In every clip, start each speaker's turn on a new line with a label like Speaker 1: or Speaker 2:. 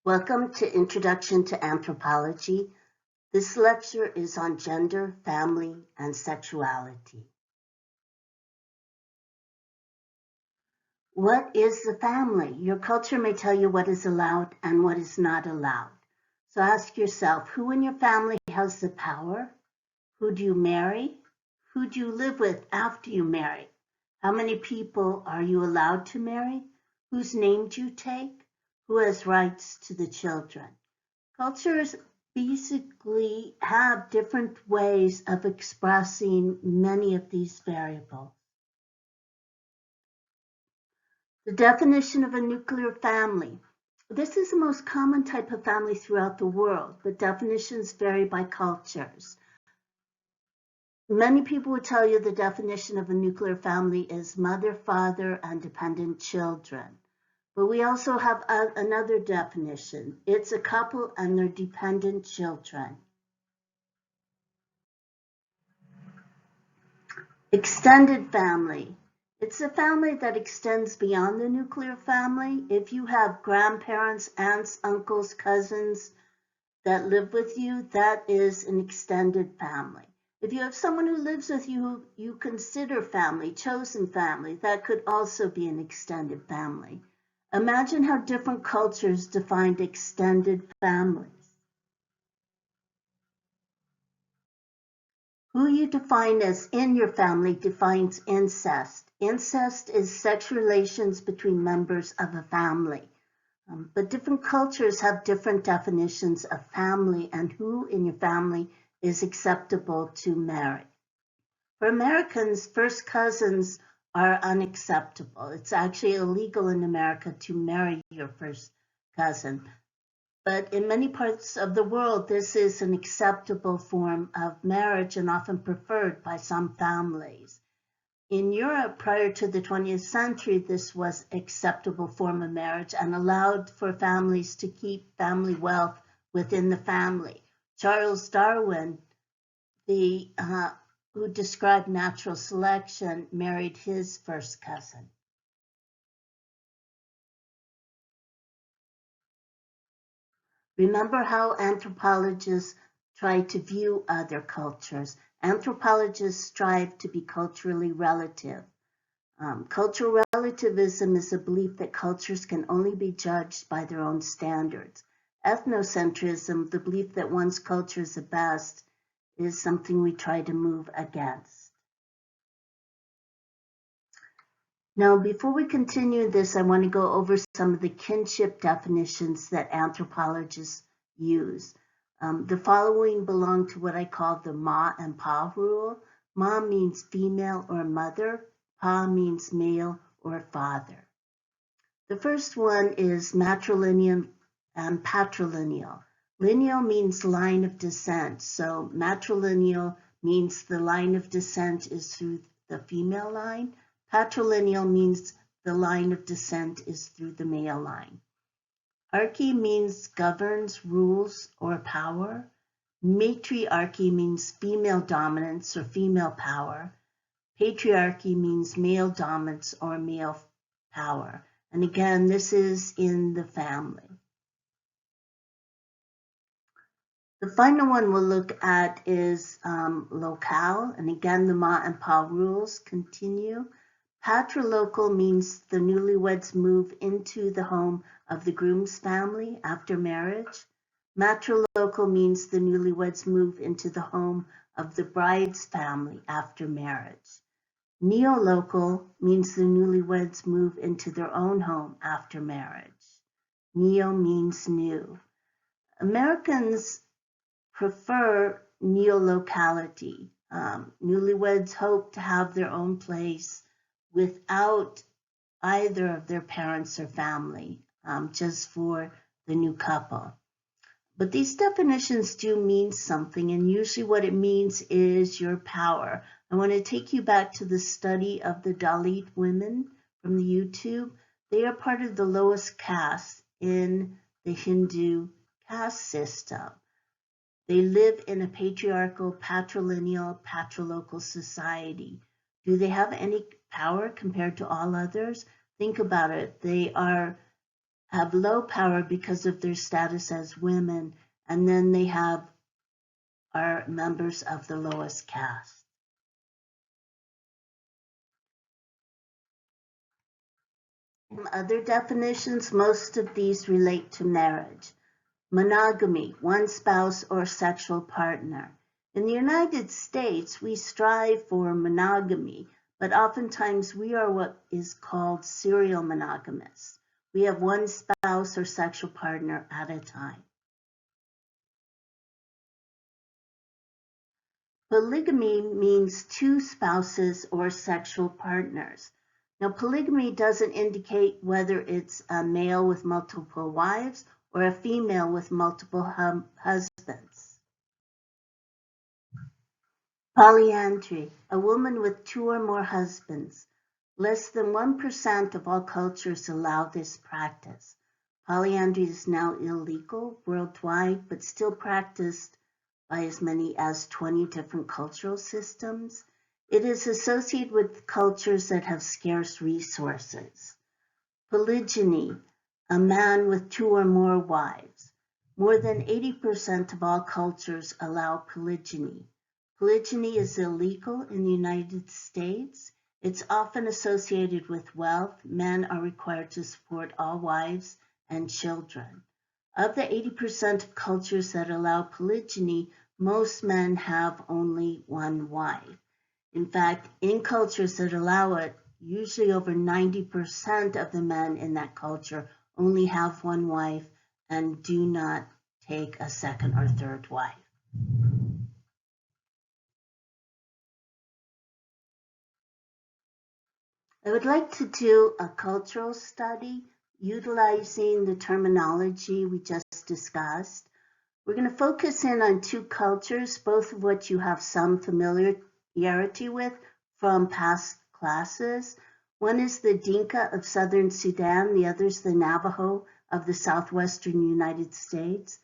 Speaker 1: Welcome to Introduction to Anthropology. This lecture is on gender, family, and sexuality. What is the family? Your culture may tell you what is allowed and what is not allowed. So ask yourself, who in your family has the power? Who do you marry? Who do you live with after you marry? How many people are you allowed to marry? Whose name do you take? Who has rights to the children? Cultures basically have different ways of expressing many of these variables. The definition of a nuclear family. This is the most common type of family throughout the world, but definitions vary by cultures. Many people would tell you the definition of a nuclear family is mother, father, and dependent children. But we also have another definition. It's a couple and their dependent children. Extended family. It's a family that extends beyond the nuclear family. If you have grandparents, aunts, uncles, cousins that live with you, that is an extended family. If you have someone who lives with you, you consider family, chosen family, that could also be an extended family. Imagine how different cultures defined extended families. Who you define as in your family defines incest. Incest is sexual relations between members of a family. But different cultures have different definitions of family and who in your family is acceptable to marry. For Americans, first cousins are unacceptable. It's actually illegal in America to marry your first cousin. But in many parts of the world, this is an acceptable form of marriage and often preferred by some families. In Europe, prior to the 20th century, this was an acceptable form of marriage and allowed for families to keep family wealth within the family. Charles Darwin, who described natural selection, married his first cousin. Remember how anthropologists try to view other cultures. Anthropologists strive to be culturally relative. Cultural relativism is a belief that cultures can only be judged by their own standards. Ethnocentrism, the belief that one's culture is the best, is something we try to move against. Now, before we continue this, I want to go over some of the kinship definitions that anthropologists use. The following belong to what I call the Ma and Pa rule. Ma means female or mother. Pa means male or father. The first one is matrilineal and patrilineal. Lineal means line of descent. So matrilineal means the line of descent is through the female line. Patrilineal means the line of descent is through the male line. Archy means governs, rules, or power. Matriarchy means female dominance or female power. Patriarchy means male dominance or male power. And again, this is in the family. The final one we'll look at is locale. And again, the Ma and Pa rules continue. Patrilocal means the newlyweds move into the home of the groom's family after marriage. Matrilocal means the newlyweds move into the home of the bride's family after marriage. Neolocal means the newlyweds move into their own home after marriage. Neo means new. Americans prefer neolocality. Newlyweds hope to have their own place without either of their parents or family, just for the new couple. But these definitions do mean something, and usually what it means is your power. I want to take you back to the study of the Dalit women from the YouTube. They are part of the lowest caste in the Hindu caste system. They live in a patriarchal, patrilineal, patrilocal society. Do they have any power compared to all others? Think about it. They are have low power because of their status as women, and then they are members of the lowest caste. Other definitions, most of these relate to marriage. Monogamy, one spouse or sexual partner. In the United States, we strive for monogamy, but oftentimes we are what is called serial monogamists. We have one spouse or sexual partner at a time. Polygamy means two spouses or sexual partners. Now, polygamy doesn't indicate whether it's a male with multiple wives or a female with multiple husbands. Polyandry, a woman with two or more husbands. Less than 1% of all cultures allow this practice. Polyandry is now illegal worldwide, but still practiced by as many as 20 different cultural systems. It is associated with cultures that have scarce resources. Polygyny, a man with two or more wives. More than 80% of all cultures allow polygyny. Polygyny is illegal in the United States. It's often associated with wealth. Men are required to support all wives and children. Of the 80% of cultures that allow polygyny, most men have only one wife. In fact, in cultures that allow it, usually over 90% of the men in that culture only have one wife and do not take a second or third wife. I would like to do a cultural study utilizing the terminology we just discussed. We're going to focus in on two cultures, both of which you have some familiarity with from past classes. One is the Dinka of southern Sudan, the other is the Navajo of the southwestern United States.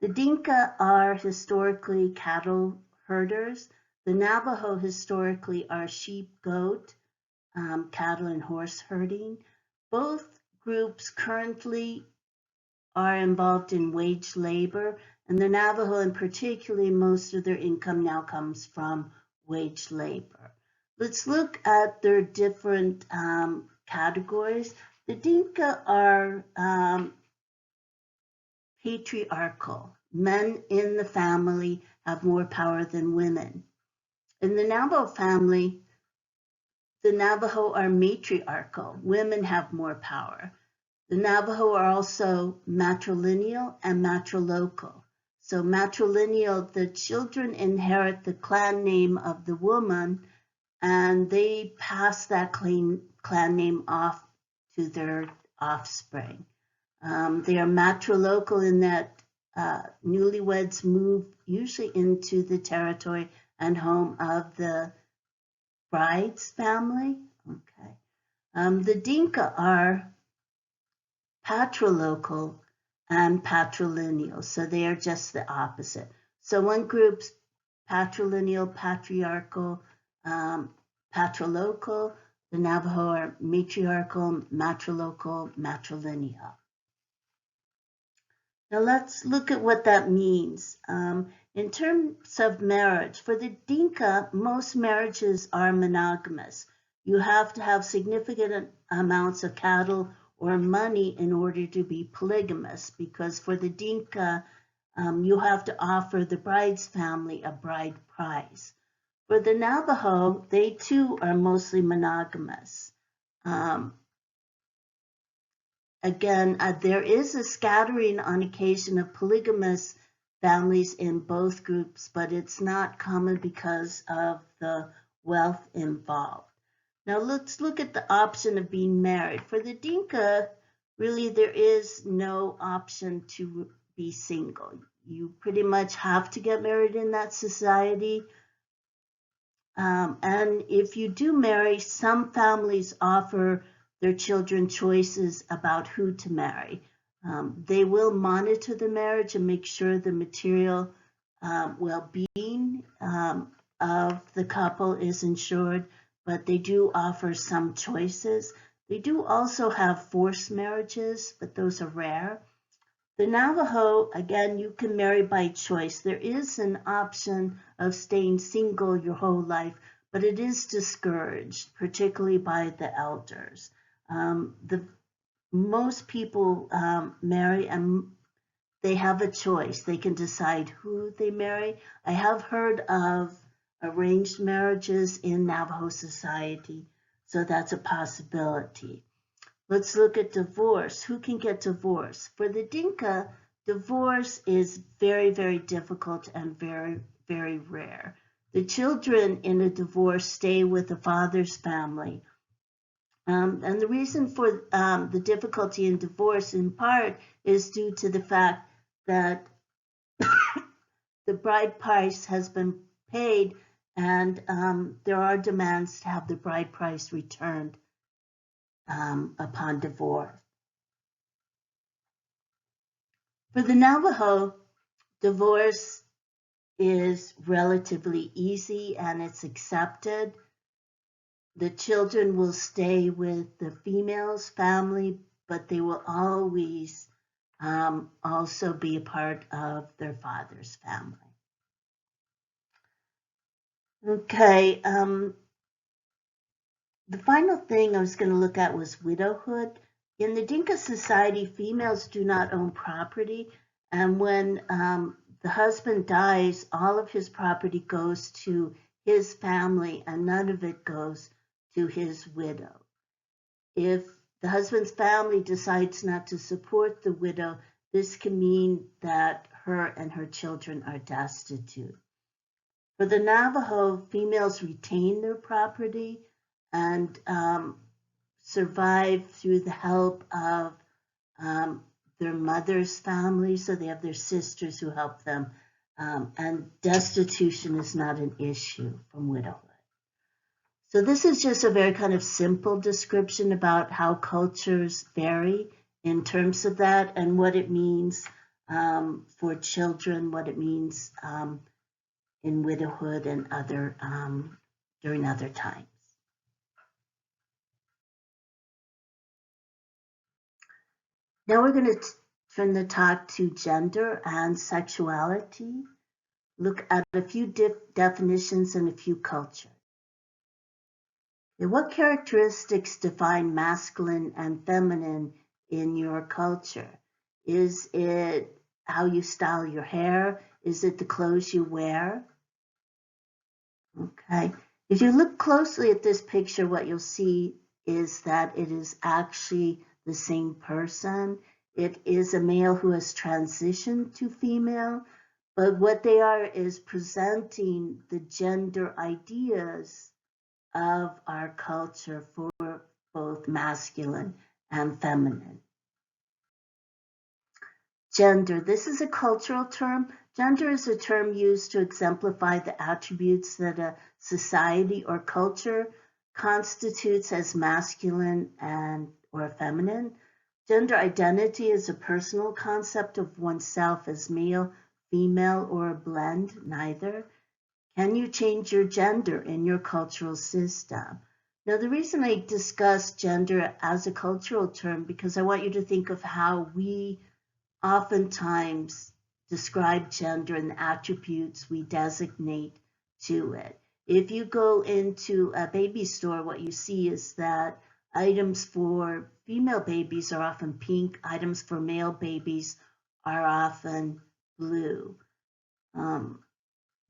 Speaker 1: The Dinka are historically cattle herders. The Navajo historically are sheep, goat, cattle, and horse herding. Both groups currently are involved in wage labor, and the Navajo in particular, most of their income now comes from wage labor. Let's look at their different categories. The Dinka are patriarchal. Men in the family have more power than women. In the Navajo family, the Navajo are matriarchal. Women have more power. The Navajo are also matrilineal and matrilocal. So matrilineal, the children inherit the clan name of the woman, and they pass that clan name off to their offspring. They are matrilocal in that newlyweds move usually into the territory and home of the bride's family. Okay. The Dinka are patrilocal and patrilineal, so they are just the opposite. So one group's patrilineal, patriarchal, patrilocal. The Navajo are matriarchal, matrilocal, matrilineal. Now let's look at what that means. In terms of marriage, for the Dinka, most marriages are monogamous. You have to have significant amounts of cattle or money in order to be polygamous, because for the Dinka, you have to offer the bride's family a bride price. For the Navajo, they too are mostly monogamous. Again, there is a scattering on occasion of polygamous families in both groups, but it's not common because of the wealth involved. Now let's look at the option of being married. For the Dinka, really there is no option to be single. You pretty much have to get married in that society. And if you do marry, some families offer their children choices about who to marry. They will monitor the marriage and make sure the material well-being of the couple is ensured, but they do offer some choices. They do also have forced marriages, but those are rare. The Navajo, again, you can marry by choice. There is an option of staying single your whole life, but it is discouraged, particularly by the elders. Most people marry and they have a choice. They can decide who they marry. I have heard of arranged marriages in Navajo society, so that's a possibility. Let's look at divorce. Who can get divorced? For the Dinka, divorce is very, very difficult and very, very rare. The children in a divorce stay with the father's family. And the reason for the difficulty in divorce, in part, is due to the fact that the bride price has been paid and there are demands to have the bride price returned upon divorce. For the Navajo, divorce is relatively easy and it's accepted. The children will stay with the female's family, but they will always also be a part of their father's family. Okay, the final thing I was going to look at was widowhood. In the Dinka society, females do not own property, and when the husband dies, all of his property goes to his family and none of it goes to his widow. If the husband's family decides not to support the widow, this can mean that her and her children are destitute. For the Navajo, females retain their property and survive through the help of their mother's family, so they have their sisters who help them, and destitution is not an issue from widowhood. So this is just a very kind of simple description about how cultures vary in terms of that and what it means for children, what it means in widowhood and other during other times. Now we're going to turn the talk to gender and sexuality, look at a few definitions and a few cultures. What characteristics define masculine and feminine in your culture? Is it how you style your hair? Is it the clothes you wear? Okay. If you look closely at this picture, what you'll see is that it is actually the same person. It is a male who has transitioned to female, but what they are is presenting the gender ideas of our culture for both masculine and feminine. Gender, this is a cultural term. Gender is a term used to exemplify the attributes that a society or culture constitutes as masculine and or feminine. Gender identity is a personal concept of oneself as male, female, or a blend, neither. Can you change your gender in your cultural system? Now, the reason I discuss gender as a cultural term, because I want you to think of how we oftentimes describe gender and the attributes we designate to it. If you go into a baby store, what you see is that items for female babies are often pink, items for male babies are often blue.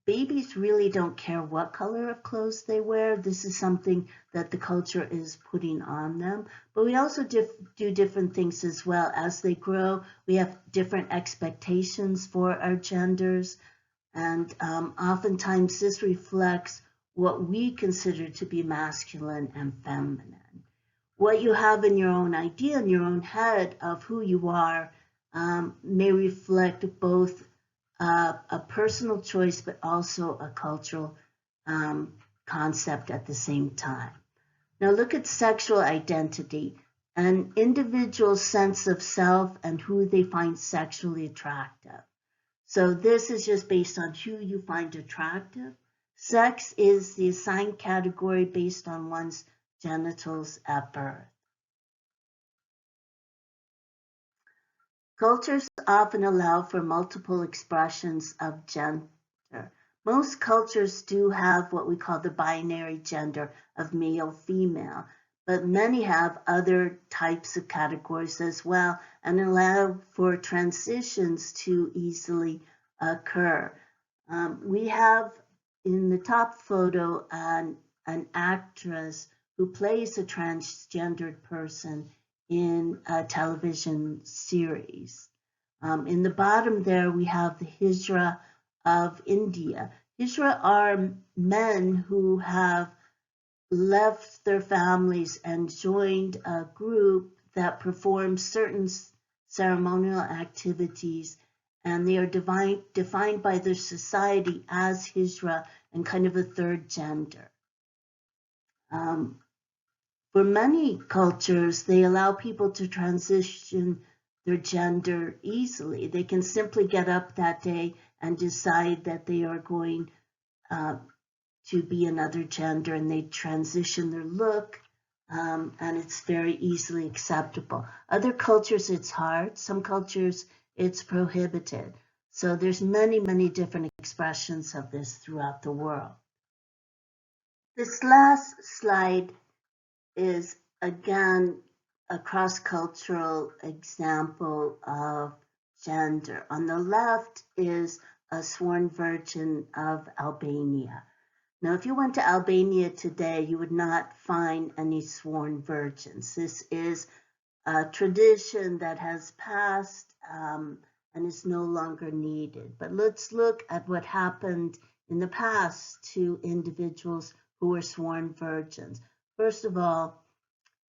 Speaker 1: Babies really don't care what color of clothes they wear. This is something that the culture is putting on them. But we also do different things as well. As they grow, we have different expectations for our genders. And oftentimes this reflects what we consider to be masculine and feminine. What you have in your own idea, in your own head of who you are may reflect both a personal choice, but also a cultural concept at the same time. Now look at sexual identity, an individual's sense of self and who they find sexually attractive. So this is just based on who you find attractive. Sex is the assigned category based on one's genitals at birth. Cultures often allow for multiple expressions of gender. Most cultures do have what we call the binary gender of male, female, but many have other types of categories as well and allow for transitions to easily occur. We have in the top photo an actress who plays a transgendered person in a television series. In the bottom there, we have the Hijra of India. Hijra are men who have left their families and joined a group that performs certain ceremonial activities, and they are defined by their society as Hijra and kind of a third gender. For many cultures, they allow people to transition their gender easily. They can simply get up that day and decide that they are going to be another gender, and they transition their look, and it's very easily acceptable. Other cultures, it's hard. Some cultures, it's prohibited. So there's many, many different expressions of this throughout the world. This last slide is again a cross-cultural example of gender. On the left is a sworn virgin of Albania. Now, if you went to Albania today, you would not find any sworn virgins. This is a tradition that has passed and is no longer needed. But let's look at what happened in the past to individuals who were sworn virgins. First of all,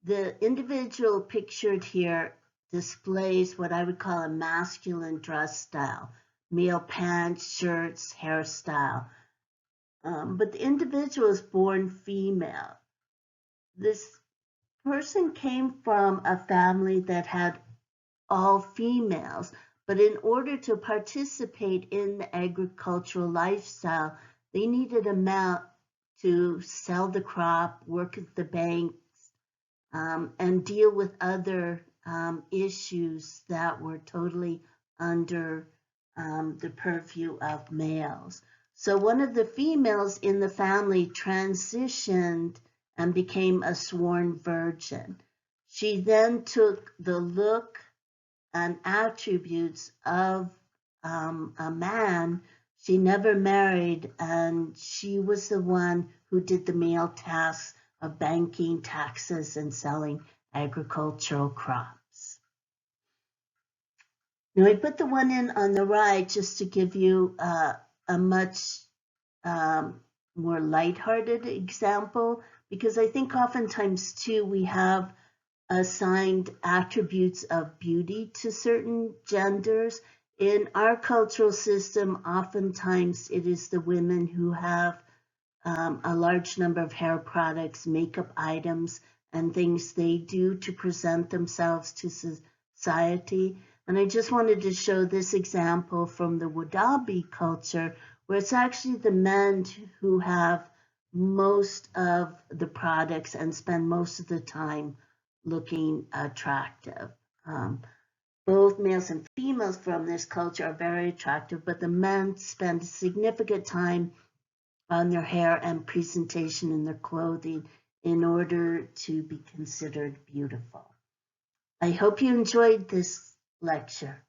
Speaker 1: the individual pictured here displays what I would call a masculine dress style, male pants, shirts, hairstyle. But the individual is born female. This person came from a family that had all females, but in order to participate in the agricultural lifestyle, they needed a male to sell the crop, work at the banks, and deal with other issues that were totally under the purview of males. So one of the females in the family transitioned and became a sworn virgin. She then took the look and attributes of a man. She never married, and she was the one who did the male tasks of banking, taxes, and selling agricultural crops. Now I put the one in on the right just to give you a much more lighthearted example, because I think oftentimes too we have assigned attributes of beauty to certain genders. In our cultural system, oftentimes it is the women who have a large number of hair products, makeup items, and things they do to present themselves to society. And I just wanted to show this example from the Wodaabe culture, where it's actually the men who have most of the products and spend most of the time looking attractive. Both males and females from this culture are very attractive, but the men spend significant time on their hair and presentation in their clothing in order to be considered beautiful. I hope you enjoyed this lecture.